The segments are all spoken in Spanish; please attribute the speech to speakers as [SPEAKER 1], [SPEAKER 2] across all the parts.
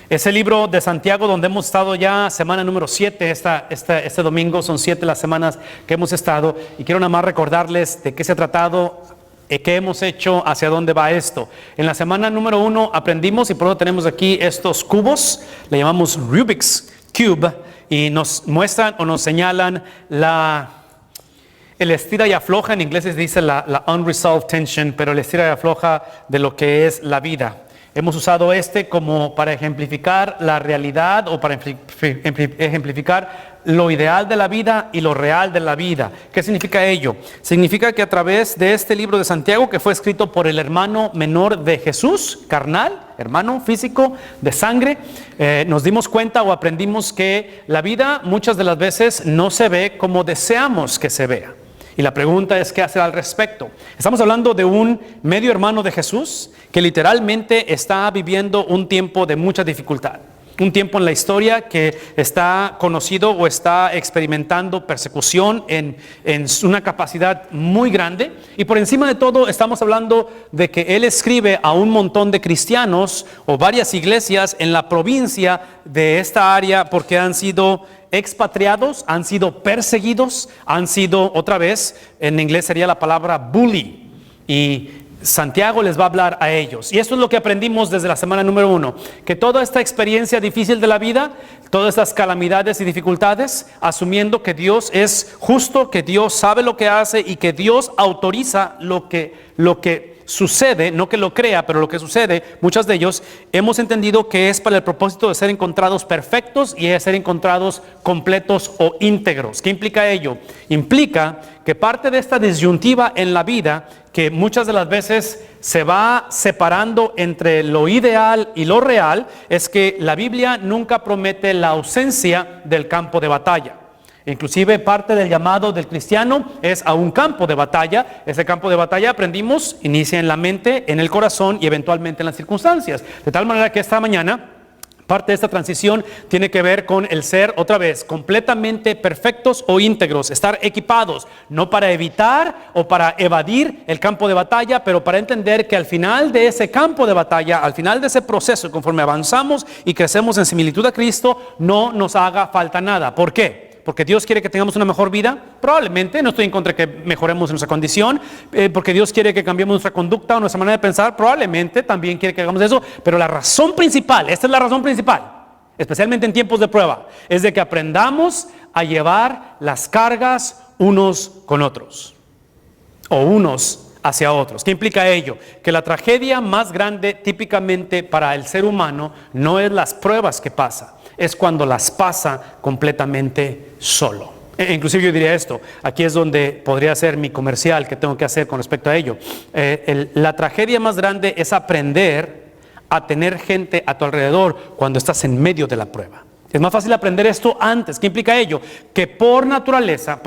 [SPEAKER 1] Es el libro de Santiago donde hemos estado ya semana número 7, este domingo son 7 las semanas que hemos estado, y quiero nada más recordarles de qué se ha tratado, qué hemos hecho, hacia dónde va esto. En la semana número 1 aprendimos, y por eso tenemos aquí estos cubos, le llamamos Rubik's Cube, y nos muestran o nos señalan el estira y afloja, en inglés se dice la unresolved tension, pero el estira y afloja de lo que es la vida. Hemos usado como para ejemplificar la realidad o para ejemplificar lo ideal de la vida y lo real de la vida. ¿Qué significa ello? Significa que a través de este libro de Santiago, que fue escrito por el hermano menor de Jesús, carnal, hermano físico de sangre, nos dimos cuenta o aprendimos que la vida muchas de las veces no se ve como deseamos que se vea. Y la pregunta es, ¿qué hacer al respecto? Estamos hablando de un medio hermano de Jesús que literalmente está viviendo un tiempo de mucha dificultad. Un tiempo en la historia que está conocido o está experimentando persecución en una capacidad muy grande. Y por encima de todo estamos hablando de que él escribe a un montón de cristianos o varias iglesias en la provincia de esta área porque han sido expatriados, han sido perseguidos, han sido, otra vez, en inglés sería la palabra bully. Y Santiago les va a hablar a ellos. Y esto es lo que aprendimos desde la semana número 1, que toda esta experiencia difícil de la vida, todas estas calamidades y dificultades, asumiendo que Dios es justo, que Dios sabe lo que hace y que Dios autoriza lo que sucede, no que lo crea, pero lo que sucede, muchos de ellos hemos entendido que es para el propósito de ser encontrados perfectos y de ser encontrados completos o íntegros. ¿Qué implica ello? Implica que parte de esta disyuntiva en la vida, que muchas de las veces se va separando entre lo ideal y lo real, es que la Biblia nunca promete la ausencia del campo de batalla. Inclusive parte del llamado del cristiano es a un campo de batalla. Ese campo de batalla, aprendimos, inicia en la mente, en el corazón y eventualmente en las circunstancias. De tal manera que esta mañana, parte de esta transición tiene que ver con el ser, otra vez, completamente perfectos o íntegros, estar equipados, no para evitar o para evadir el campo de batalla, pero para entender que al final de ese campo de batalla, al final de ese proceso, conforme avanzamos y crecemos en similitud a Cristo, no nos haga falta nada. ¿Por qué? Porque Dios quiere que tengamos una mejor vida, probablemente, no estoy en contra de que mejoremos nuestra condición, porque Dios quiere que cambiemos nuestra conducta o nuestra manera de pensar, probablemente también quiere que hagamos eso, pero la razón principal, esta es la razón principal, especialmente en tiempos de prueba, es de que aprendamos a llevar las cargas unos con otros, o unos hacia otros. ¿Qué implica ello? Que la tragedia más grande típicamente para el ser humano no es las pruebas que pasa, es cuando las pasa completamente solo. Inclusive yo diría esto, aquí es donde podría ser mi comercial que tengo que hacer con respecto a ello. La tragedia más grande es aprender a tener gente a tu alrededor cuando estás en medio de la prueba. Es más fácil aprender esto antes. ¿Qué implica ello? Que por naturaleza,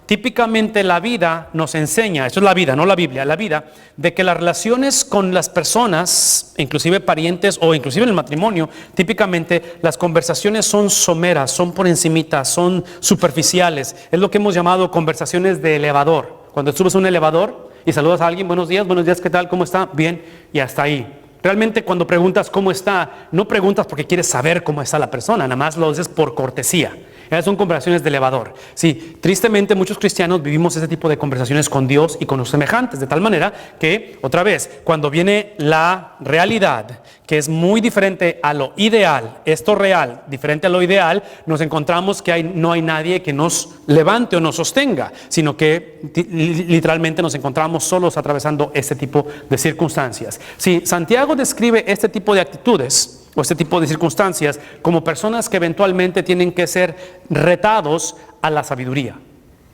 [SPEAKER 1] típicamente la vida nos enseña, esto es la vida, no la Biblia, la vida, de que las relaciones con las personas, inclusive parientes o inclusive en el matrimonio, típicamente las conversaciones son someras, son por encimita, son superficiales. Es lo que hemos llamado conversaciones de elevador. Cuando subes a un elevador y saludas a alguien, buenos días, ¿qué tal? ¿Cómo está? Bien, y hasta ahí. Realmente cuando preguntas cómo está, no preguntas porque quieres saber cómo está la persona, nada más lo haces por cortesía. Esas son conversaciones de elevador. Sí, tristemente muchos cristianos vivimos ese tipo de conversaciones con Dios y con los semejantes, de tal manera que, otra vez, cuando viene la realidad, que es muy diferente a lo ideal, esto real, diferente a lo ideal, nos encontramos que no hay nadie que nos levante o nos sostenga, sino que literalmente nos encontramos solos atravesando este tipo de circunstancias. Si Santiago describe este tipo de actitudes o este tipo de circunstancias como personas que eventualmente tienen que ser retados a la sabiduría.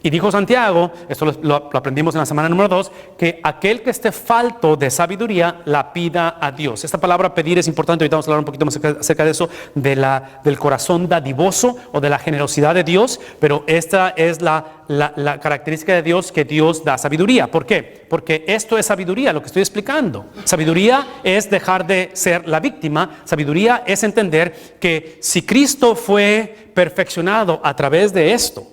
[SPEAKER 1] Y dijo Santiago, esto lo aprendimos en la semana número 2, que aquel que esté falto de sabiduría la pida a Dios. Esta palabra pedir es importante, ahorita vamos a hablar un poquito más acerca de eso, del corazón dadivoso o de la generosidad de Dios, pero esta es la característica de Dios, que Dios da sabiduría. ¿Por qué? Porque esto es sabiduría, lo que estoy explicando. Sabiduría es dejar de ser la víctima, sabiduría es entender que si Cristo fue perfeccionado a través de esto,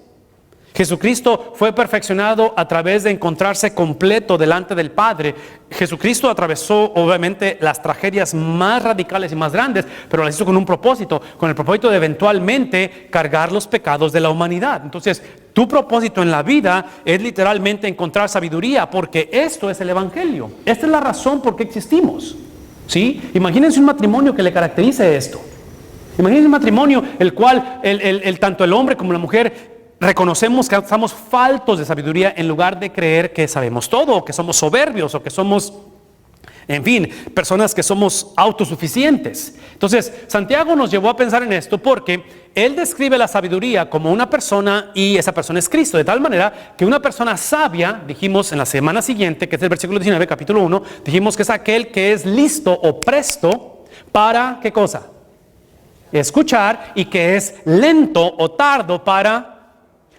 [SPEAKER 1] Jesucristo fue perfeccionado a través de encontrarse completo delante del Padre. Jesucristo atravesó obviamente las tragedias más radicales y más grandes, pero las hizo con un propósito, con el propósito de eventualmente cargar los pecados de la humanidad. Entonces, tu propósito en la vida es literalmente encontrar sabiduría, porque esto es el Evangelio. Esta es la razón por qué existimos. ¿Sí? Imagínense un matrimonio que le caracterice esto. Imagínense un matrimonio el cual tanto el hombre como la mujer reconocemos que estamos faltos de sabiduría en lugar de creer que sabemos todo, o que somos soberbios, o que somos, en fin, personas que somos autosuficientes. Entonces, Santiago nos llevó a pensar en esto porque él describe la sabiduría como una persona y esa persona es Cristo. De tal manera que una persona sabia, dijimos en la semana siguiente, que es el versículo 19, capítulo 1, dijimos que es aquel que es listo o presto para, ¿qué cosa? Escuchar, y que es lento o tardo para...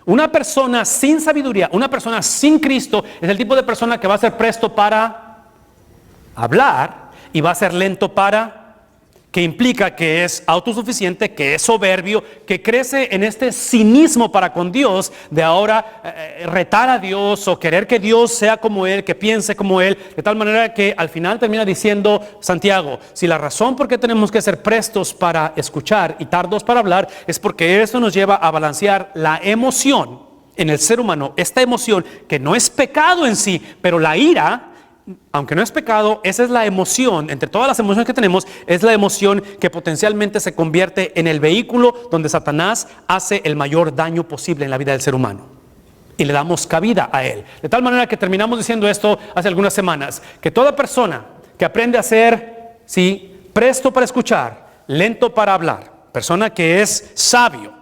[SPEAKER 1] Una persona sin sabiduría, una persona sin Cristo, es el tipo de persona que va a ser presto para hablar y va a ser lento para, que implica que es autosuficiente, que es soberbio, que crece en este cinismo para con Dios, de ahora retar a Dios o querer que Dios sea como Él, que piense como Él, de tal manera que al final termina diciendo Santiago, si la razón por qué tenemos que ser prestos para escuchar y tardos para hablar, es porque eso nos lleva a balancear la emoción en el ser humano, esta emoción que no es pecado en sí, pero la ira, aunque no es pecado, esa es la emoción, entre todas las emociones que tenemos, es la emoción que potencialmente se convierte en el vehículo donde Satanás hace el mayor daño posible en la vida del ser humano. Y le damos cabida a él. De tal manera que terminamos diciendo esto hace algunas semanas, que toda persona que aprende a ser, sí, presto para escuchar, lento para hablar, persona que es sabio,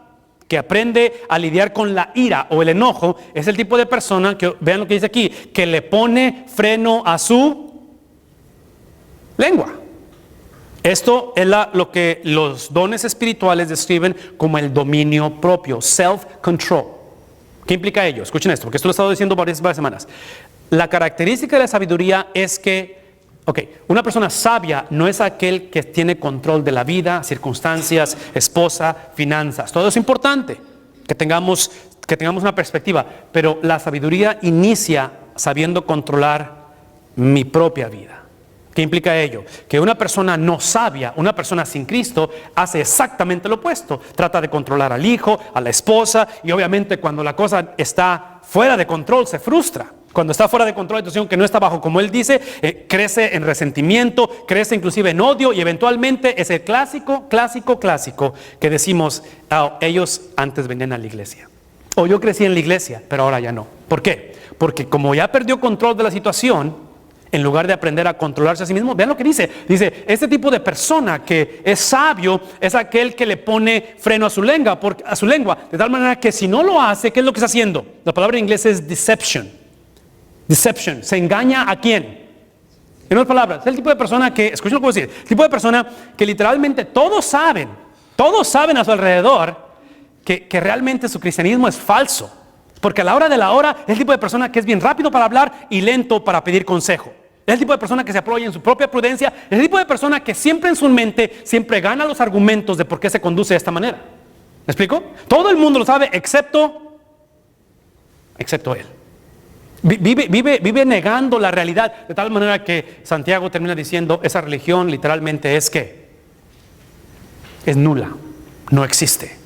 [SPEAKER 1] que aprende a lidiar con la ira o el enojo, es el tipo de persona que, vean lo que dice aquí, que le pone freno a su lengua. Esto es lo que los dones espirituales describen como el dominio propio, self-control. ¿Qué implica ello? Escuchen esto, porque esto lo he estado diciendo varias semanas. La característica de la sabiduría es que una persona sabia no es aquel que tiene control de la vida, circunstancias, esposa, finanzas. Todo es importante, que tengamos una perspectiva, pero la sabiduría inicia sabiendo controlar mi propia vida. ¿Qué implica ello? Que una persona no sabia, una persona sin Cristo, hace exactamente lo opuesto. Trata de controlar al hijo, a la esposa, y obviamente cuando la cosa está fuera de control se frustra. Cuando está fuera de control, la situación que no está bajo, como él dice, crece en resentimiento, crece inclusive en odio, y eventualmente es el clásico que decimos, ellos antes venían a la iglesia. O yo crecí en la iglesia, pero ahora ya no. ¿Por qué? Porque como ya perdió control de la situación, en lugar de aprender a controlarse a sí mismo, vean lo que dice. Dice, este tipo de persona que es sabio es aquel que le pone freno a su lengua, de tal manera que si no lo hace, ¿qué es lo que está haciendo? La palabra en inglés es deception. Deception, ¿se engaña a quién? En otras palabras, es el tipo de persona que, escuchen lo que voy a decir, el tipo de persona que literalmente todos saben a su alrededor que realmente su cristianismo es falso. Porque a la hora de la hora es el tipo de persona que es bien rápido para hablar y lento para pedir consejo. Es el tipo de persona que se apoya en su propia prudencia. Es el tipo de persona que siempre en su mente siempre gana los argumentos de por qué se conduce de esta manera. ¿Me explico? Todo el mundo lo sabe excepto él. Vive negando la realidad, de tal manera que Santiago termina diciendo, esa religión literalmente es ¿qué? Es nula, no existe.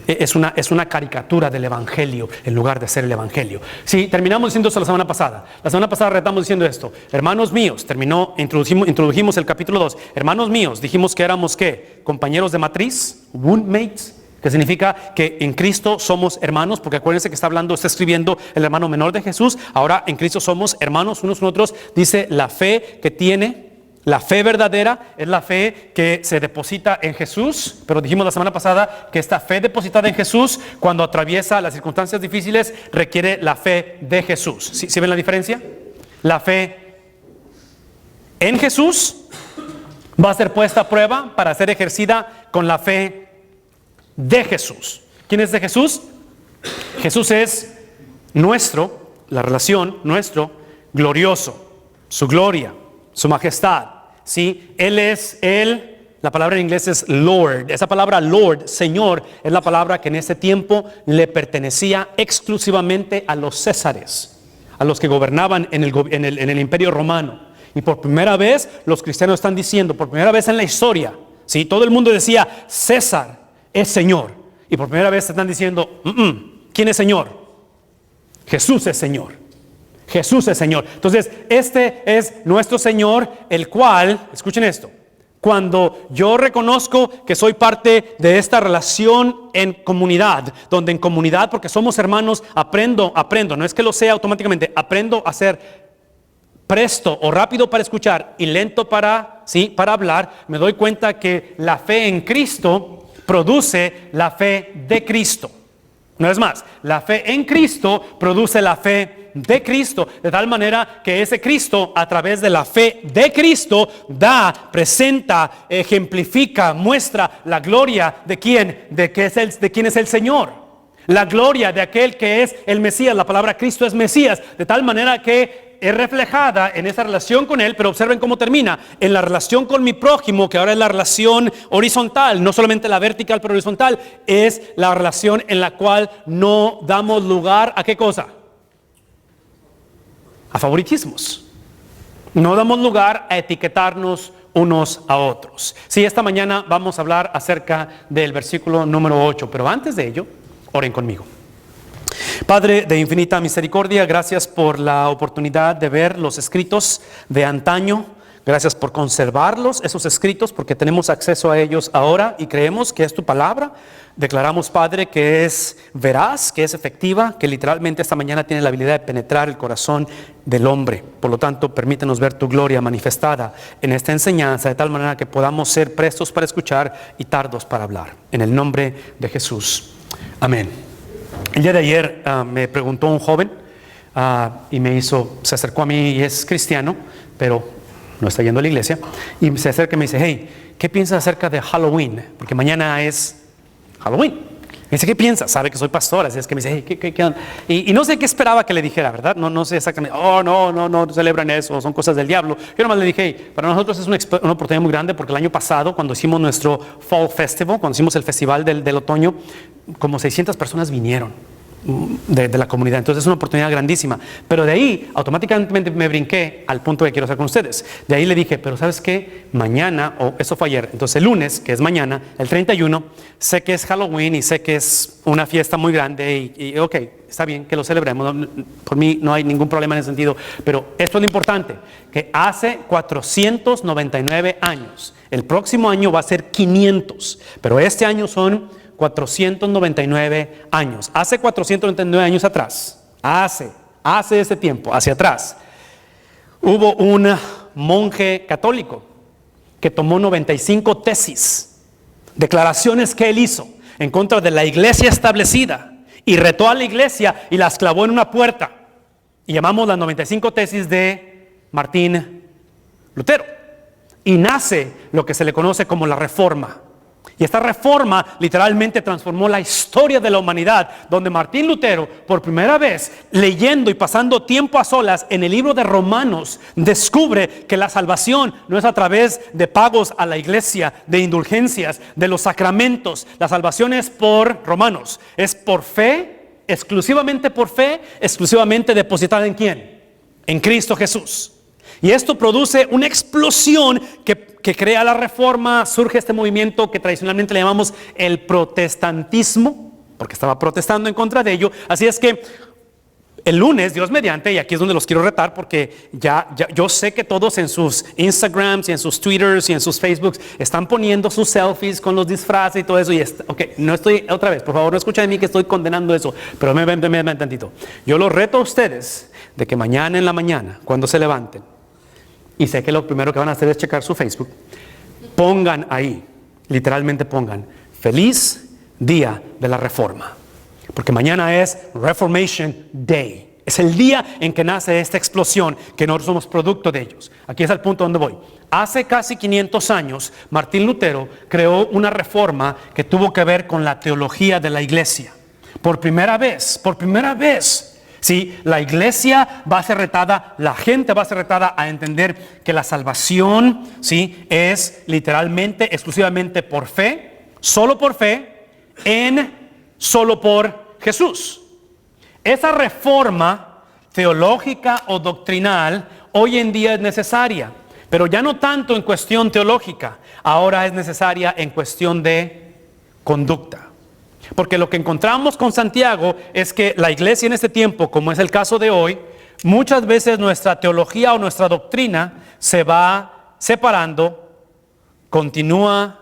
[SPEAKER 1] Es una caricatura del Evangelio en lugar de ser el Evangelio. Sí, terminamos diciendo esto la semana pasada. La semana pasada retamos diciendo esto. Hermanos míos, introdujimos el capítulo 2. Hermanos míos, dijimos que éramos ¿qué? Compañeros de matriz, roommates. Que significa que en Cristo somos hermanos, porque acuérdense que está escribiendo el hermano menor de Jesús. Ahora en Cristo somos hermanos unos con otros. Dice la fe que tiene, la fe verdadera es la fe que se deposita en Jesús. Pero dijimos la semana pasada que esta fe depositada en Jesús, cuando atraviesa las circunstancias difíciles, requiere la fe de Jesús. ¿Sí ven la diferencia? La fe en Jesús va a ser puesta a prueba para ser ejercida con la fe de Jesús. ¿Quién es de Jesús? Jesús es nuestro, la relación, nuestro, glorioso, su gloria, su majestad. ¿Sí? Él es el La palabra en inglés es Lord. Esa palabra Lord, Señor, es la palabra que en ese tiempo le pertenecía exclusivamente a los césares, a los que gobernaban en el Imperio Romano. Y por primera vez los cristianos están diciendo, por primera vez en la historia, ¿sí? Todo el mundo decía, César es Señor. Y por primera vez están diciendo, ¿quién es Señor? Jesús es Señor. Jesús es Señor. Entonces, este es nuestro Señor, el cual, escuchen esto, cuando yo reconozco que soy parte de esta relación en comunidad, donde en comunidad, porque somos hermanos, aprendo, no es que lo sea automáticamente, aprendo a ser presto o rápido para escuchar y lento para hablar, me doy cuenta que la fe en Cristo produce la fe de Cristo. No es más, la fe en Cristo produce la fe de Cristo, de tal manera que ese Cristo, a través de la fe de Cristo, presenta, ejemplifica, muestra la gloria de quién es el Señor. La gloria de aquel que es el Mesías. La palabra Cristo es Mesías, de tal manera que es reflejada en esa relación con Él, pero observen cómo termina, en la relación con mi prójimo, que ahora es la relación horizontal, no solamente la vertical, pero horizontal, es la relación en la cual no damos lugar a ¿qué cosa? A favoritismos. No damos lugar a etiquetarnos unos a otros. Sí, esta mañana vamos a hablar acerca del versículo número 8, pero antes de ello, oren conmigo. Padre de infinita misericordia, gracias por la oportunidad de ver los escritos de antaño. Gracias por conservarlos, esos escritos, porque tenemos acceso a ellos ahora y creemos que es tu palabra. Declaramos, Padre, que es veraz, que es efectiva, que literalmente esta mañana tiene la habilidad de penetrar el corazón del hombre. Por lo tanto, permítenos ver tu gloria manifestada en esta enseñanza, de tal manera que podamos ser prestos para escuchar y tardos para hablar. En el nombre de Jesús. Amén. El día de ayer me preguntó un joven y se acercó a mí y es cristiano, pero no está yendo a la iglesia, y se acerca y me dice, hey, ¿qué piensas acerca de Halloween? Porque mañana es Halloween. Me dice, ¿qué piensas? Sabe que soy pastor, así es que me dice, hey, ¿qué onda? Y no sé qué esperaba que le dijera, ¿verdad? No sé exactamente, no celebran eso, son cosas del diablo. Yo nomás le dije, hey, para nosotros es una oportunidad muy grande, porque el año pasado, cuando hicimos nuestro Fall Festival, cuando hicimos el festival del otoño, como 600 personas vinieron de la comunidad. Entonces es una oportunidad grandísima. Pero de ahí automáticamente me brinqué al punto que quiero hacer con ustedes. De ahí le dije, pero ¿sabes qué? Mañana, eso fue ayer, entonces el lunes, que es mañana, el 31, sé que es Halloween y sé que es una fiesta muy grande y ok, está bien que lo celebremos. Por mí no hay ningún problema en ese sentido. Pero esto es lo importante, que hace 499 años, el próximo año va a ser 500, pero este año son 499 años. Hace 499 años atrás, hace ese tiempo, hacia atrás, hubo un monje católico que tomó 95 tesis, declaraciones que él hizo en contra de la iglesia establecida, y retó a la iglesia y las clavó en una puerta. Y llamamos las 95 tesis de Martín Lutero. Y nace lo que se le conoce como la Reforma. Y esta reforma literalmente transformó la historia de la humanidad, donde Martín Lutero, por primera vez, leyendo y pasando tiempo a solas en el libro de Romanos, descubre que la salvación no es a través de pagos a la iglesia, de indulgencias, de los sacramentos. La salvación es por Romanos, es por fe, exclusivamente depositada ¿en quién? En Cristo Jesús. Y esto produce una explosión que crea la Reforma. Surge este movimiento que tradicionalmente le llamamos el protestantismo, porque estaba protestando en contra de ello. Así es que el lunes, Dios mediante, y aquí es donde los quiero retar, porque yo sé que todos en sus Instagrams y en sus Twitters y en sus Facebooks están poniendo sus selfies con los disfraces y todo eso. No estoy, otra vez, por favor, no escuchen de mí que estoy condenando eso, pero me ven tantito. Yo los reto a ustedes de que mañana en la mañana, cuando se levanten, y sé que lo primero que van a hacer es checar su Facebook, pongan ahí, literalmente pongan, feliz día de la Reforma. Porque mañana es Reformation Day. Es el día en que nace esta explosión, que no somos producto de ellos. Aquí es el punto donde voy. Hace casi 500 años, Martín Lutero creó una reforma que tuvo que ver con la teología de la iglesia. Por primera vez, Sí, la iglesia va a ser retada, la gente va a ser retada a entender que la salvación, sí, es literalmente, exclusivamente por fe, solo por Jesús. Esa reforma teológica o doctrinal hoy en día es necesaria, pero ya no tanto en cuestión teológica, ahora es necesaria en cuestión de conducta. Porque lo que encontramos con Santiago es que la iglesia en este tiempo, como es el caso de hoy, muchas veces nuestra teología o nuestra doctrina se va separando, continúa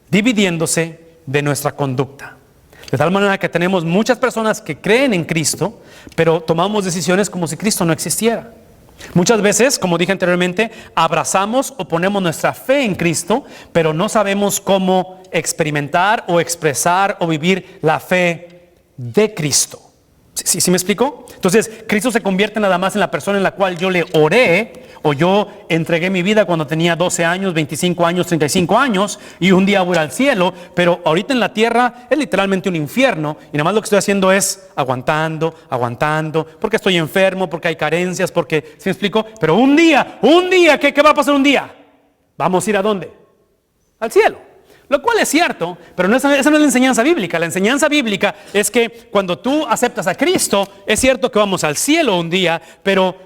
[SPEAKER 1] dividiéndose de nuestra conducta. De tal manera que tenemos muchas personas que creen en Cristo, pero tomamos decisiones como si Cristo no existiera. Muchas veces, como dije anteriormente, abrazamos o ponemos nuestra fe en Cristo, pero no sabemos cómo experimentar o expresar o vivir la fe de Cristo. ¿Sí me explico? Entonces, Cristo se convierte nada más en la persona en la cual yo le oré o yo entregué mi vida cuando tenía 12 años, 25 años, 35 años y un día voy al cielo, pero ahorita en la tierra es literalmente un infierno y nada más lo que estoy haciendo es aguantando, porque estoy enfermo, porque hay carencias, porque, ¿sí me explico? Pero un día, ¿qué va a pasar un día? ¿Vamos a ir a dónde? Al cielo. Lo cual es cierto, pero esa no es la enseñanza bíblica. La enseñanza bíblica es que cuando tú aceptas a Cristo, es cierto que vamos al cielo un día, pero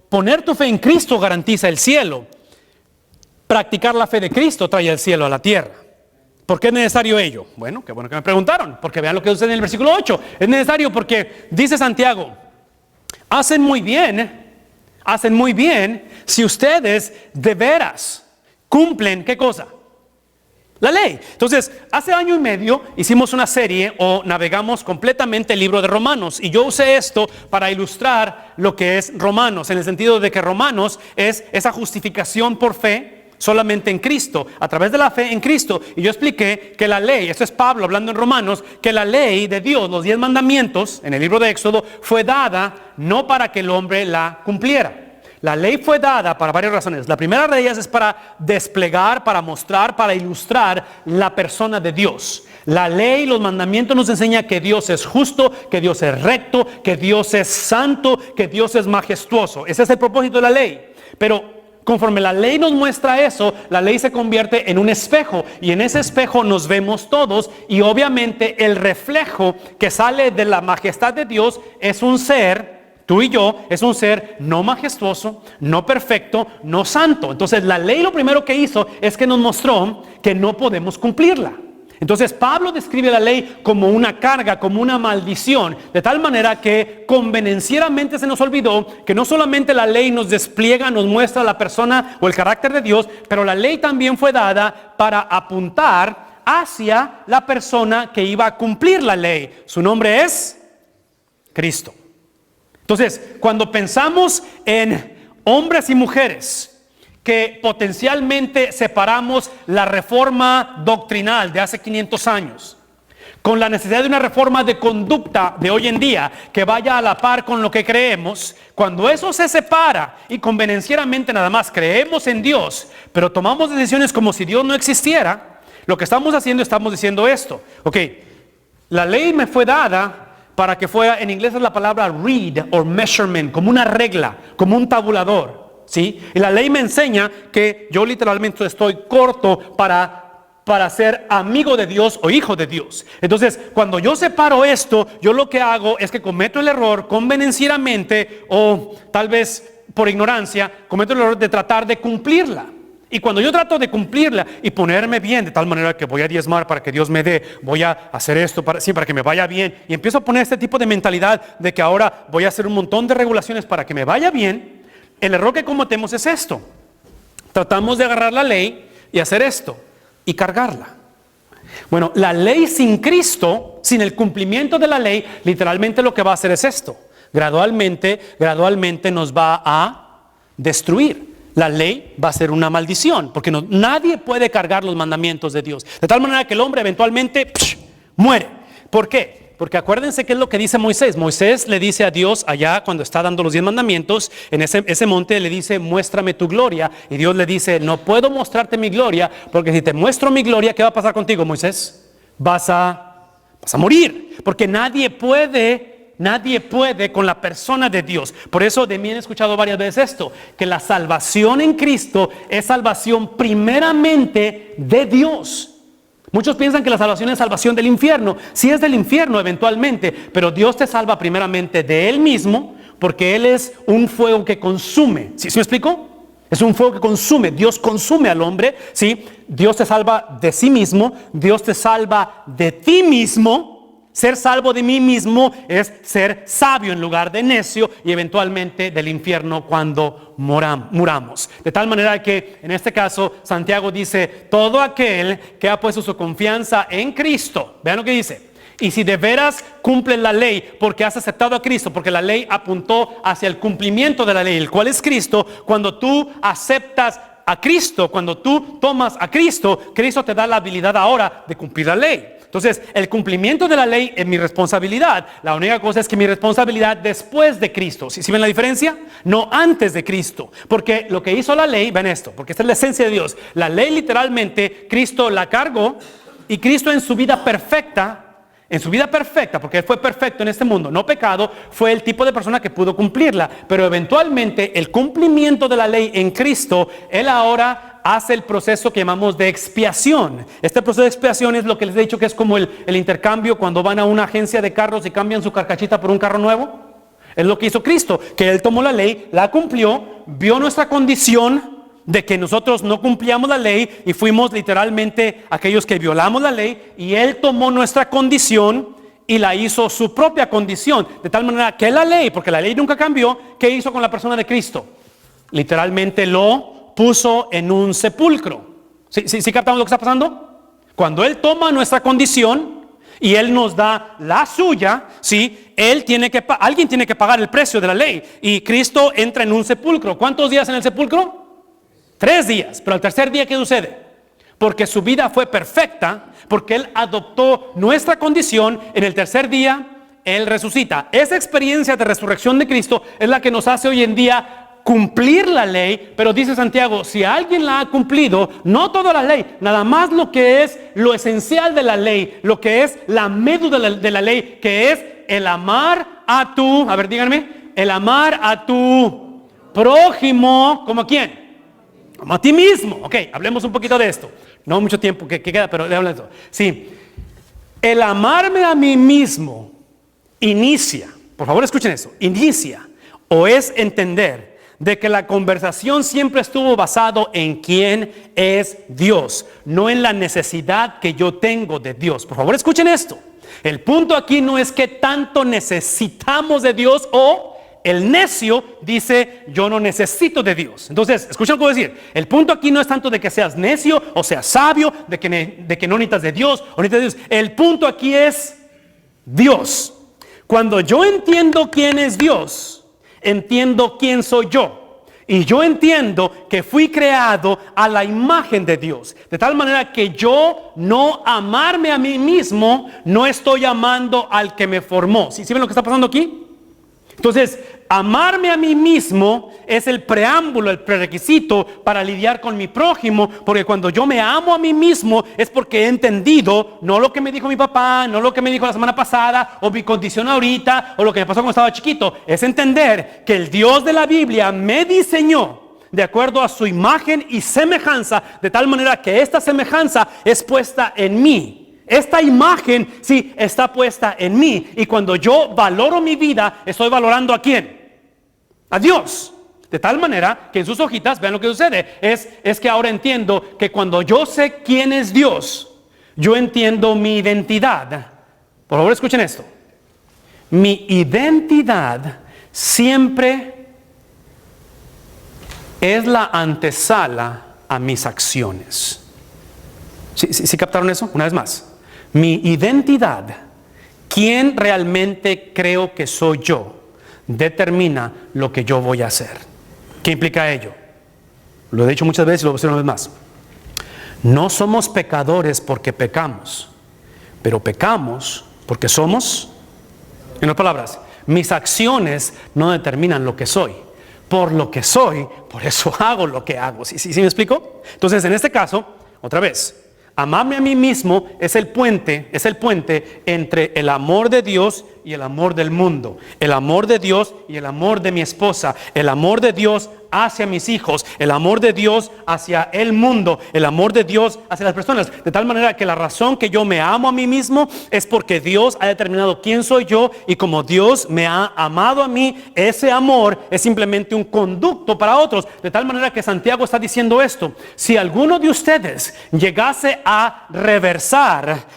[SPEAKER 1] poner tu fe en Cristo garantiza el cielo. Practicar la fe de Cristo trae el cielo a la tierra. ¿Por qué es necesario ello? Bueno, qué bueno que me preguntaron, porque vean lo que sucede en el versículo 8. Es necesario porque dice Santiago, hacen muy bien si ustedes de veras cumplen, ¿qué cosa? La ley. Entonces, hace año y medio hicimos una serie o navegamos completamente el libro de Romanos y yo usé esto para ilustrar lo que es Romanos, en el sentido de que Romanos es esa justificación por fe solamente en Cristo, a través de la fe en Cristo. Y yo expliqué que la ley, esto es Pablo hablando en Romanos, que la ley de Dios, los 10 mandamientos en el libro de Éxodo, fue dada no para que el hombre la cumpliera. La ley fue dada para varias razones. La primera de ellas es para desplegar, para mostrar, para ilustrar la persona de Dios. La ley, los mandamientos nos enseñan que Dios es justo, que Dios es recto, que Dios es santo, que Dios es majestuoso. Ese es el propósito de la ley. Pero conforme la ley nos muestra eso, la ley se convierte en un espejo y en ese espejo nos vemos todos y obviamente el reflejo que sale de la majestad de Dios es un ser. Tú y yo es un ser no majestuoso, no perfecto, no santo. Entonces la ley lo primero que hizo es que nos mostró que no podemos cumplirla. Entonces Pablo describe la ley como una carga, como una maldición, de tal manera que convenencieramente se nos olvidó que no solamente la ley nos despliega, nos muestra la persona o el carácter de Dios, pero la ley también fue dada para apuntar hacia la persona que iba a cumplir la ley. Su nombre es Cristo. Entonces, cuando pensamos en hombres y mujeres que potencialmente separamos la reforma doctrinal de hace 500 años con la necesidad de una reforma de conducta de hoy en día que vaya a la par con lo que creemos, cuando eso se separa y convenencieramente nada más creemos en Dios, pero tomamos decisiones como si Dios no existiera, lo que estamos haciendo, estamos diciendo esto. Ok, la ley me fue dada para que fuera, en inglés es la palabra read o measurement, como una regla, como un tabulador, ¿sí? Y la ley me enseña que yo literalmente estoy corto para ser amigo de Dios o hijo de Dios. Entonces, cuando yo separo esto, yo lo que hago es que cometo el error convenencieramente o tal vez por ignorancia, cometo el error de tratar de cumplirla. Y cuando yo trato de cumplirla y ponerme bien, de tal manera que voy a diezmar para que Dios me dé, voy a hacer esto para que me vaya bien, y empiezo a poner este tipo de mentalidad de que ahora voy a hacer un montón de regulaciones para que me vaya bien, el error que cometemos es esto. Tratamos de agarrar la ley y hacer esto, y cargarla. Bueno, la ley sin Cristo, sin el cumplimiento de la ley, literalmente lo que va a hacer es esto. Gradualmente nos va a destruir. La ley va a ser una maldición, porque nadie puede cargar los mandamientos de Dios. De tal manera que el hombre eventualmente muere. ¿Por qué? Porque acuérdense qué es lo que dice Moisés. Moisés le dice a Dios allá cuando está dando los 10 mandamientos, en ese monte le dice, muéstrame tu gloria. Y Dios le dice, no puedo mostrarte mi gloria, porque si te muestro mi gloria, ¿qué va a pasar contigo, Moisés? Vas a morir, porque nadie puede nadie puede con la persona de Dios. Por eso de mí han escuchado varias veces esto, que la salvación en Cristo es salvación primeramente de Dios. Muchos piensan que la salvación es salvación del infierno. Sí es del infierno eventualmente, pero Dios te salva primeramente de Él mismo, porque Él es un fuego que consume. ¿Sí me explico? Es un fuego que consume. Dios consume al hombre, ¿sí? Dios te salva de sí mismo. Dios te salva de ti mismo. Ser salvo de mí mismo es ser sabio en lugar de necio y eventualmente del infierno cuando muramos. De tal manera que en este caso Santiago dice, todo aquel que ha puesto su confianza en Cristo, vean lo que dice, y si de veras cumplen la ley porque has aceptado a Cristo, porque la ley apuntó hacia el cumplimiento de la ley, el cual es Cristo. Cuando tú aceptas a Cristo, cuando tú tomas a Cristo, Cristo te da la habilidad ahora de cumplir la ley. Entonces, el cumplimiento de la ley es mi responsabilidad. La única cosa es que mi responsabilidad después de Cristo. ¿Sí ven la diferencia? No antes de Cristo. Porque lo que hizo la ley, ven esto, porque esta es la esencia de Dios. La ley literalmente, Cristo la cargó y Cristo en su vida perfecta, porque Él fue perfecto en este mundo, no pecado, fue el tipo de persona que pudo cumplirla. Pero eventualmente el cumplimiento de la ley en Cristo, Él ahora hace el proceso que llamamos de expiación. Este proceso de expiación es lo que les he dicho que es como el intercambio cuando van a una agencia de carros y cambian su carcachita por un carro nuevo. Es lo que hizo Cristo, que Él tomó la ley, la cumplió, vio nuestra condición de que nosotros no cumplíamos la ley y fuimos literalmente aquellos que violamos la ley, y Él tomó nuestra condición y la hizo su propia condición, de tal manera que la ley, porque la ley nunca cambió, ¿qué hizo con la persona de Cristo? Literalmente lo puso en un sepulcro. ¿Sí captamos lo que está pasando? Cuando Él toma nuestra condición y Él nos da la suya, ¿sí? Alguien tiene que pagar el precio de la ley, y Cristo entra en un sepulcro. ¿Cuántos días en el sepulcro? 3 días, pero al tercer día, ¿qué sucede? Porque su vida fue perfecta, porque Él adoptó nuestra condición, en el tercer día Él resucita. Esa experiencia de resurrección de Cristo es la que nos hace hoy en día cumplir la ley. Pero dice Santiago, si alguien la ha cumplido, no toda la ley, nada más lo que es lo esencial de la ley, lo que es la médula de la ley, que es el amar a tu, a ver, díganme, el amar a tu prójimo, ¿como quién? Como a ti mismo. Ok, hablemos un poquito de esto. No mucho tiempo que queda, pero le hablo de esto. Sí, el amarme a mí mismo inicia, por favor escuchen eso, inicia o es entender de que la conversación siempre estuvo basado en quién es Dios, no en la necesidad que yo tengo de Dios. Por favor escuchen esto. El punto aquí no es que tanto necesitamos de Dios, o el necio dice, yo no necesito de Dios. Entonces, escuchen lo que voy a decir. El punto aquí no es tanto de que seas necio o seas sabio, de que no necesitas de Dios o necesitas de Dios. El punto aquí es Dios. Cuando yo entiendo quién es Dios, entiendo quién soy yo. Y yo entiendo que fui creado a la imagen de Dios. De tal manera que yo no amarme a mí mismo, no estoy amando al que me formó. ¿Sí ven lo que está pasando aquí? Entonces, amarme a mí mismo es el preámbulo, el prerequisito para lidiar con mi prójimo, porque cuando yo me amo a mí mismo es porque he entendido no lo que me dijo mi papá, no lo que me dijo la semana pasada, o mi condición ahorita, o lo que me pasó cuando estaba chiquito. Es entender que el Dios de la Biblia me diseñó de acuerdo a su imagen y semejanza, de tal manera que esta semejanza es puesta en mí. Esta imagen, sí, está puesta en mí. Y cuando yo valoro mi vida, estoy valorando ¿a quién? A Dios. De tal manera que en sus hojitas, vean lo que sucede. Es que ahora entiendo que cuando yo sé quién es Dios, yo entiendo mi identidad. Por favor, escuchen esto. Mi identidad siempre es la antesala a mis acciones. ¿Sí captaron eso? Una vez más. Mi identidad, quién realmente creo que soy yo, determina lo que yo voy a hacer. ¿Qué implica ello? Lo he dicho muchas veces y lo voy a decir una vez más. No somos pecadores porque pecamos, pero pecamos porque somos, en otras palabras, mis acciones no determinan lo que soy. Por lo que soy, por eso hago lo que hago. ¿Sí me explico? Entonces, en este caso, otra vez, amarme a mí mismo es el puente entre el amor de Dios y el amor del mundo, el amor de Dios y el amor de mi esposa, el amor de Dios hacia mis hijos, el amor de Dios hacia el mundo, el amor de Dios hacia las personas, de tal manera que la razón que yo me amo a mí mismo es porque Dios ha determinado quién soy yo, y como Dios me ha amado a mí, ese amor es simplemente un conducto para otros, de tal manera que Santiago está diciendo esto: si alguno de ustedes llegase a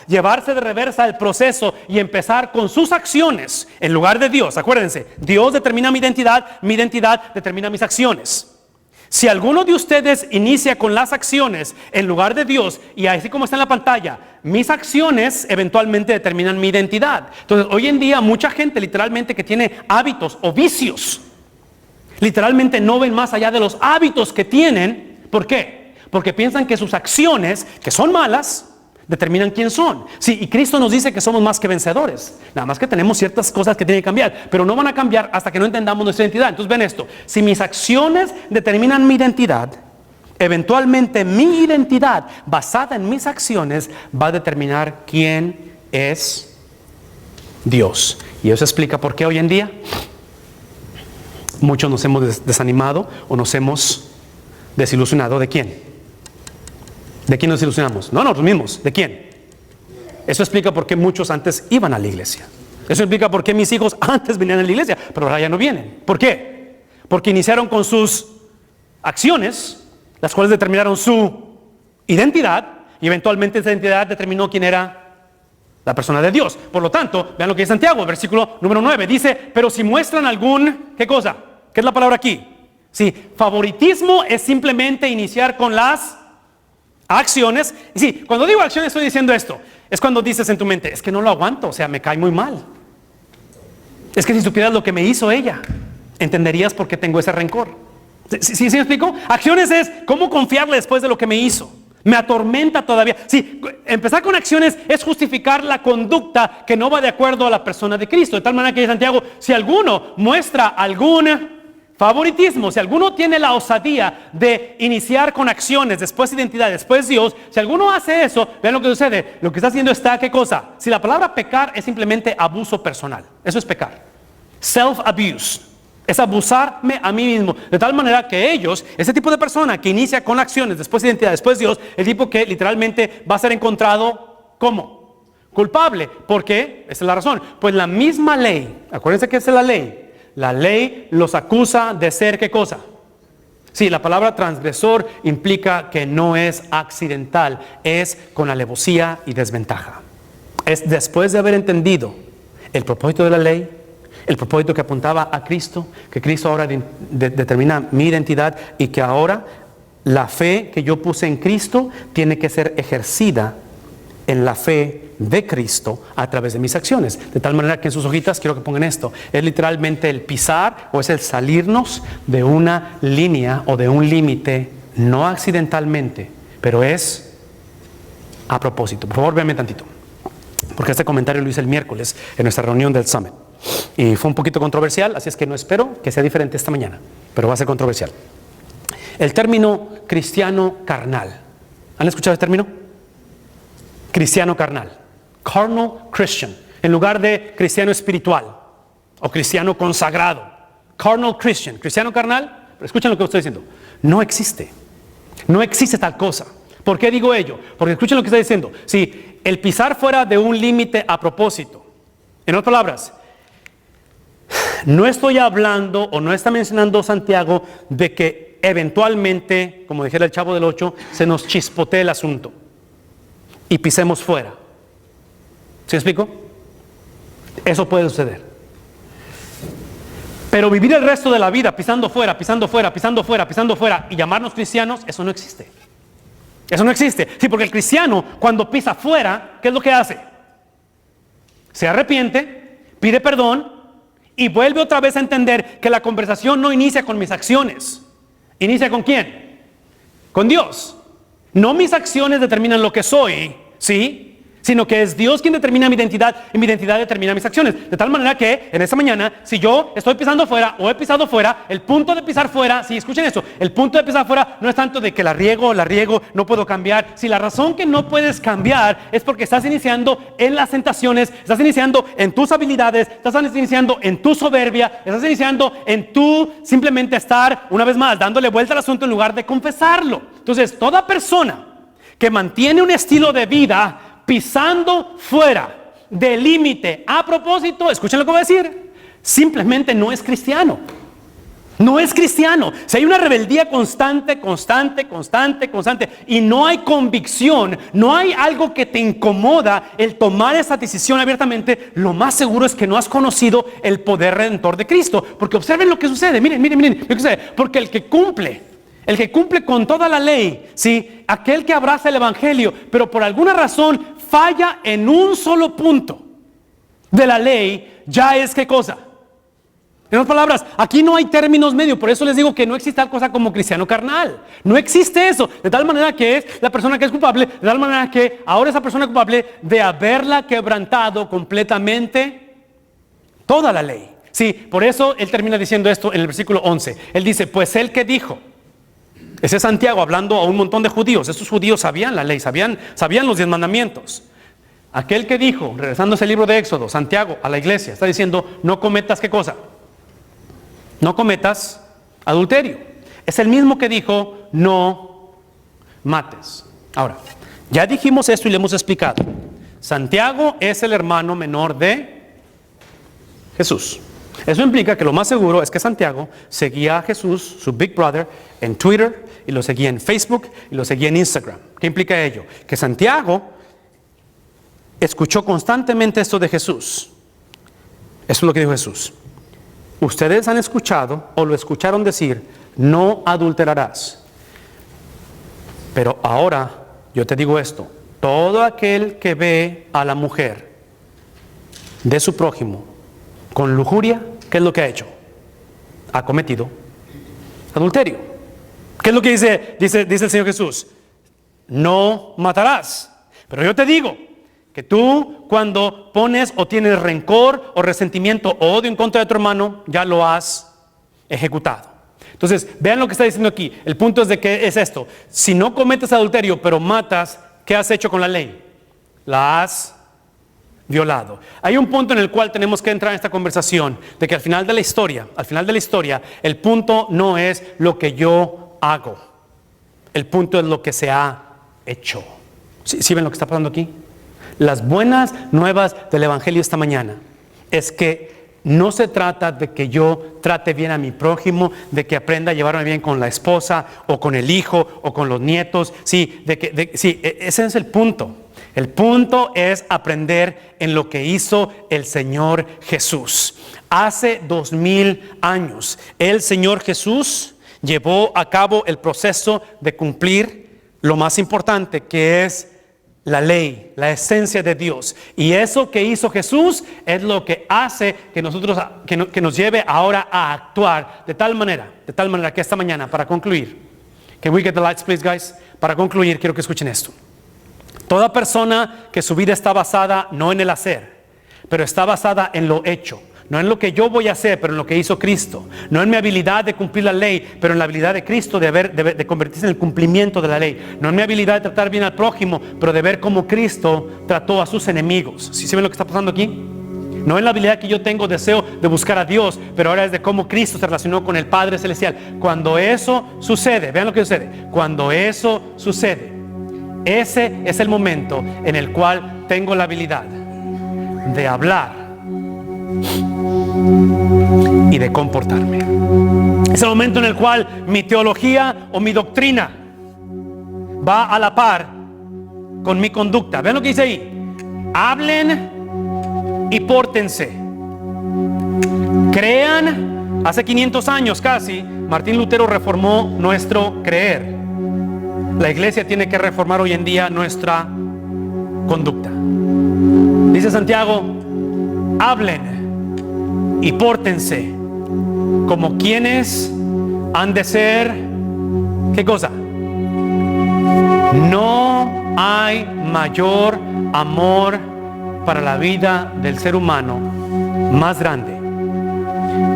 [SPEAKER 1] llevarse de reversa el proceso y empezar con sus acciones en lugar de Dios, acuérdense, Dios determina mi identidad determina mis acciones. Si alguno de ustedes inicia con las acciones en lugar de Dios, y así como está en la pantalla, mis acciones eventualmente determinan mi identidad. Entonces, hoy en día mucha gente literalmente que tiene hábitos o vicios, literalmente no ven más allá de los hábitos que tienen. ¿Por qué? Porque piensan que sus acciones, que son malas, determinan quién son. Sí, y Cristo nos dice que somos más que vencedores. Nada más que tenemos ciertas cosas que tienen que cambiar, pero no van a cambiar hasta que no entendamos nuestra identidad. Entonces ven esto: si mis acciones determinan mi identidad, eventualmente mi identidad basada en mis acciones va a determinar quién es Dios. Y eso explica por qué hoy en día muchos nos hemos desanimado o nos hemos desilusionado. ¿De quién? ¿De quién nos ilusionamos? No, nosotros mismos. ¿De quién? Eso explica por qué muchos antes iban a la iglesia. Eso explica por qué mis hijos antes venían a la iglesia, pero ahora ya no vienen. ¿Por qué? Porque iniciaron con sus acciones, las cuales determinaron su identidad, y eventualmente esa identidad determinó quién era la persona de Dios. Por lo tanto, vean lo que dice Santiago, versículo número 9. Dice: pero si muestran algún, ¿qué cosa? ¿Qué es la palabra aquí? Sí, favoritismo es simplemente iniciar con las acciones. Y sí, cuando digo acciones estoy diciendo esto. Es cuando dices en tu mente: es que no lo aguanto, o sea, me cae muy mal. Es que si supieras lo que me hizo ella, entenderías por qué tengo ese rencor. ¿Sí me explico? Acciones es cómo confiarle después de lo que me hizo. Me atormenta todavía. Sí, empezar con acciones es justificar la conducta que no va de acuerdo a la persona de Cristo. De tal manera que dice Santiago: si alguno muestra algún favoritismo, si alguno tiene la osadía de iniciar con acciones, después identidad, después Dios, si alguno hace eso, vean lo que sucede. Lo que está haciendo está, ¿qué cosa? Si la palabra pecar es simplemente abuso personal, eso es pecar. Self-abuse es abusarme a mí mismo, de tal manera que ellos, ese tipo de persona que inicia con acciones, después identidad, después Dios, el tipo que literalmente va a ser encontrado ¿cómo? Culpable. ¿Por qué? Esa es la razón. Pues la misma ley, acuérdense que esa es la ley. La ley los acusa de ser, ¿qué cosa? Sí, la palabra transgresor implica que no es accidental, es con alevosía y desventaja. Es después de haber entendido el propósito de la ley, el propósito que apuntaba a Cristo, que Cristo ahora determina mi identidad, y que ahora la fe que yo puse en Cristo tiene que ser ejercida en la fe de Cristo a través de mis acciones. De tal manera que en sus hojitas quiero que pongan esto: es literalmente el pisar, o es el salirnos de una línea o de un límite, no accidentalmente, pero es a propósito. Por favor, véanme tantito, porque este comentario lo hice el miércoles en nuestra reunión del Summit y fue un poquito controversial, así es que no espero que sea diferente esta mañana, pero va a ser controversial. El término cristiano carnal, ¿han escuchado el término? Cristiano carnal, carnal Christian, en lugar de cristiano espiritual o cristiano consagrado. Carnal Christian, cristiano carnal. Pero escuchen lo que estoy diciendo: no existe tal cosa. ¿Por qué digo ello? Porque escuchen lo que está diciendo. Si el pisar fuera de un límite a propósito, en otras palabras, no estoy hablando o no está mencionando Santiago de que eventualmente, como dijera el Chavo del 8, se nos chispotee el asunto y pisemos fuera. ¿Sí me explico? Eso puede suceder. Pero vivir el resto de la vida pisando fuera, pisando fuera, pisando fuera, pisando fuera y llamarnos cristianos, eso no existe. Eso no existe. Sí, porque el cristiano cuando pisa fuera, ¿qué es lo que hace? Se arrepiente, pide perdón y vuelve otra vez a entender que la conversación no inicia con mis acciones. ¿Inicia con quién? Con Dios. No mis acciones determinan lo que soy, ¿sí? sino que es Dios quien determina mi identidad y mi identidad determina mis acciones. De tal manera que en esta mañana, si yo estoy pisando fuera o he pisado fuera, el punto de pisar fuera, si escuchen esto, el punto de pisar fuera no es tanto de que la riego, no puedo cambiar. Si la razón que no puedes cambiar es porque estás iniciando en las tentaciones, estás iniciando en tus habilidades, estás iniciando en tu soberbia, estás iniciando en tu simplemente estar, una vez más, dándole vuelta al asunto en lugar de confesarlo. Entonces, toda persona que mantiene un estilo de vida pisando fuera del límite a propósito, escuchen lo que voy a decir, simplemente no es cristiano. No es cristiano. Si hay una rebeldía constante y no hay convicción, no hay algo que te incomoda el tomar esa decisión abiertamente, lo más seguro es que no has conocido el poder redentor de Cristo. Porque observen lo que sucede, miren lo que sucede. Porque el que cumple con toda la ley, ¿sí? Aquel que abraza el evangelio, pero por alguna razón falla en un solo punto de la ley, ya es ¿qué cosa? En otras palabras, aquí no hay términos medios. Por eso les digo que no existe tal cosa como cristiano carnal. No existe eso. De tal manera que es la persona que es culpable, de tal manera que ahora esa persona es culpable de haberla quebrantado completamente toda la ley. Sí, por eso él termina diciendo esto en el versículo 11. Él dice, pues él que dijo. Ese es Santiago hablando a un montón de judíos. Estos judíos sabían la ley, sabían los 10 mandamientos. Aquel que dijo, regresando a ese libro de Éxodo, Santiago a la iglesia, está diciendo, no cometas ¿qué cosa? No cometas adulterio. Es el mismo que dijo, no mates. Ahora, ya dijimos esto y le hemos explicado. Santiago es el hermano menor de Jesús. Eso implica que lo más seguro es que Santiago seguía a Jesús, su Big Brother, en Twitter, y lo seguía en Facebook, y lo seguía en Instagram. ¿Qué implica ello? Que Santiago escuchó constantemente esto de Jesús. Eso es lo que dijo Jesús. Ustedes han escuchado, o lo escucharon decir, no adulterarás. Pero ahora, yo te digo esto, todo aquel que ve a la mujer de su prójimo con lujuria, ¿qué es lo que ha hecho? Ha cometido adulterio. ¿Qué es lo que dice el Señor Jesús? No matarás. Pero yo te digo que tú cuando pones o tienes rencor o resentimiento o odio en contra de tu hermano, ya lo has ejecutado. Entonces, vean lo que está diciendo aquí. El punto es de que es esto. Si no cometes adulterio, pero matas, ¿qué has hecho con la ley? La has violado. Hay un punto en el cual tenemos que entrar en esta conversación de que al final de la historia, el punto no es lo que yo hago. El punto es lo que se ha hecho. ¿Sí ven lo que está pasando aquí? Las buenas nuevas del evangelio esta mañana es que no se trata de que yo trate bien a mi prójimo, de que aprenda a llevarme bien con la esposa o con el hijo o con los nietos. Sí, ese es el punto. El punto es aprender en lo que hizo el Señor Jesús. Hace 2000 años, el Señor Jesús llevó a cabo el proceso de cumplir lo más importante, que es la ley, la esencia de Dios. Y eso que hizo Jesús es lo que hace que nosotros, que nos lleve ahora a actuar de tal manera que esta mañana, para concluir, can we get the lights please guys? Para concluir, quiero que escuchen esto. Toda persona que su vida está basada no en el hacer, pero está basada en lo hecho. No en lo que yo voy a hacer, pero en lo que hizo Cristo. No en mi habilidad de cumplir la ley, pero en la habilidad de Cristo de convertirse en el cumplimiento de la ley. No en mi habilidad de tratar bien al prójimo, pero de ver cómo Cristo trató a sus enemigos. ¿Sí ven lo que está pasando aquí? No en la habilidad que yo tengo deseo de buscar a Dios, pero ahora es de cómo Cristo se relacionó con el Padre Celestial. Cuando eso sucede, vean lo que sucede. Cuando eso sucede, ese es el momento en el cual tengo la habilidad de hablar y de comportarme. Es el momento en el cual mi teología o mi doctrina va a la par con mi conducta. Vean lo que dice ahí. Hablen y pórtense. Crean. Hace 500 años casi, Martín Lutero reformó nuestro creer. La iglesia tiene que reformar hoy en día nuestra conducta. Dice Santiago, hablen y pórtense como quienes han de ser, ¿qué cosa? No hay mayor amor para la vida del ser humano más grande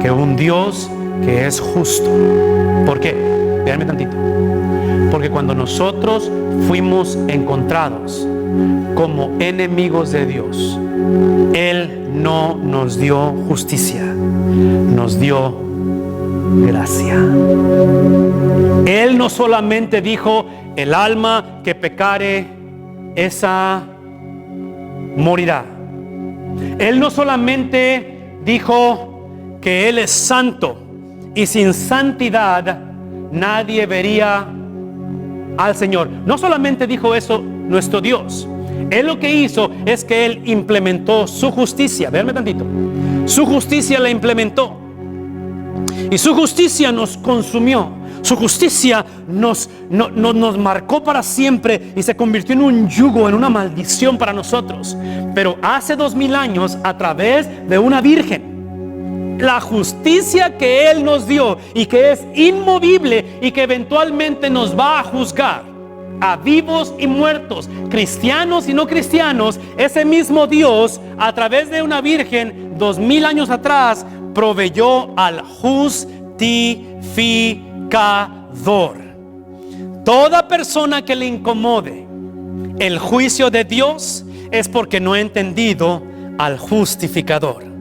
[SPEAKER 1] que un Dios que es justo. ¿Por qué? Véanme tantito. Porque cuando nosotros fuimos encontrados como enemigos de Dios, Él no nos dio justicia, nos dio gracia. Él no solamente dijo: el alma que pecare, esa morirá. Él no solamente dijo que Él es santo y sin santidad nadie vería al Señor. No solamente dijo eso nuestro Dios. Él lo que hizo es que Él implementó su justicia. Véanme tantito. Su justicia la implementó. Y su justicia nos consumió. Su justicia nos marcó para siempre y se convirtió en un yugo, en una maldición para nosotros. Pero hace 2000 años, a través de una virgen, la justicia que Él nos dio y que es inmovible y que eventualmente nos va a juzgar a vivos y muertos, cristianos y no cristianos, ese mismo Dios, a través de una virgen 2000 años atrás, proveyó al justificador. Toda persona que le incomode el juicio de Dios es porque no ha entendido al justificador.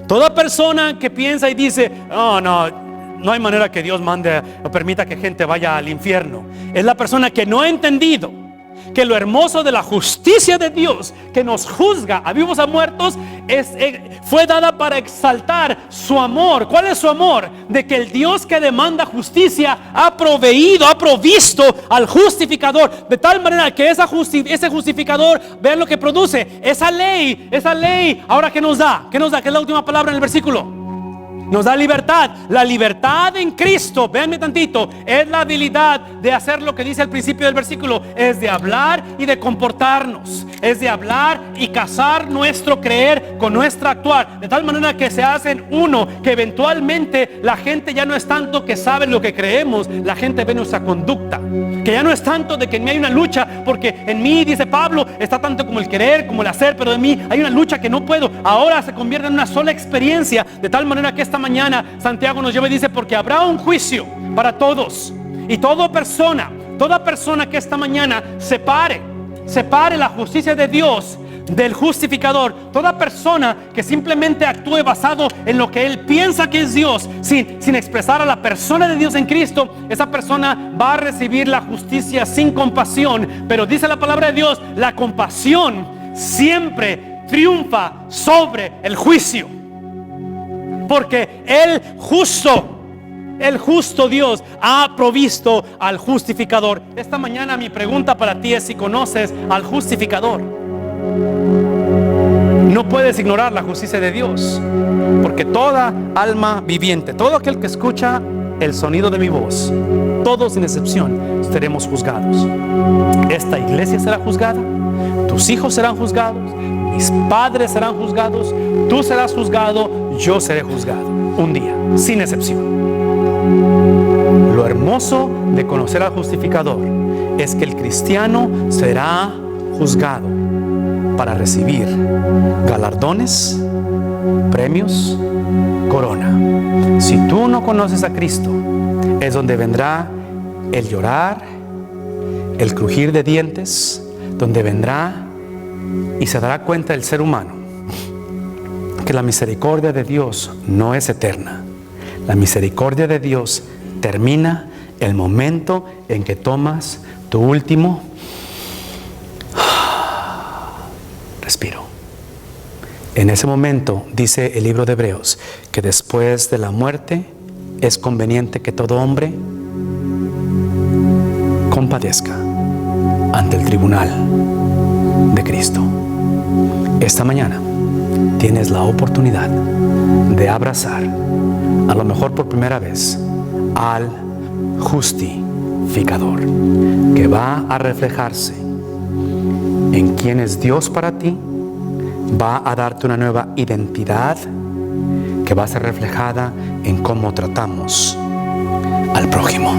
[SPEAKER 1] Toda persona que piensa y dice: oh, no hay manera que Dios mande o permita que gente vaya al infierno, es la persona que no ha entendido que lo hermoso de la justicia de Dios, que nos juzga a vivos a muertos, fue dada para exaltar su amor. ¿Cuál es su amor? De que el Dios que demanda justicia ha provisto al justificador, de tal manera que ese justificador, vean lo que produce, esa ley, ahora ¿qué nos da? ¿Qué es la última palabra en el versículo? Nos da libertad. La libertad en Cristo, véanme tantito, es la habilidad de hacer lo que dice al principio del versículo, es de hablar y de comportarnos, es de hablar y casar nuestro creer con nuestro actuar, de tal manera que se hacen uno, que eventualmente la gente ya no es tanto que sabe lo que creemos, la gente ve nuestra conducta, que ya no es tanto de que en mí hay una lucha, porque en mí, dice Pablo, está tanto como el querer como el hacer, pero en mí hay una lucha que no puedo. Ahora se convierte en una sola experiencia, de tal manera que esta mañana Santiago nos lleva y dice: porque habrá un juicio para todos, y toda persona que esta mañana separe la justicia de Dios del justificador, toda persona que simplemente actúe basado en lo que él piensa que es Dios, sin expresar a la persona de Dios en Cristo, esa persona va a recibir la justicia sin compasión. Pero dice la palabra de Dios: la compasión siempre triunfa sobre el juicio, porque el justo Dios ha provisto al justificador. Esta mañana mi pregunta para ti es si conoces al justificador. No puedes ignorar la justicia de Dios, porque toda alma viviente, todo aquel que escucha el sonido de mi voz, todos sin excepción seremos juzgados. Esta iglesia será juzgada, tus hijos serán juzgados, mis padres serán juzgados, tú serás juzgado, yo seré juzgado un día, sin excepción. Lo hermoso de conocer al justificador es que el cristiano será juzgado para recibir galardones, premios, corona. Si tú no conoces a Cristo, es donde vendrá el llorar, el crujir de dientes, donde vendrá y se dará cuenta el ser humano que la misericordia de Dios no es eterna. La misericordia de Dios termina el momento en que tomas tu último respiro. En ese momento, dice el libro de Hebreos, que después de la muerte es conveniente que todo hombre compadezca ante el tribunal de Cristo. Esta mañana tienes la oportunidad de abrazar, a lo mejor por primera vez, al justificador, que va a reflejarse en quién es Dios para ti, va a darte una nueva identidad que va a ser reflejada en cómo tratamos al prójimo.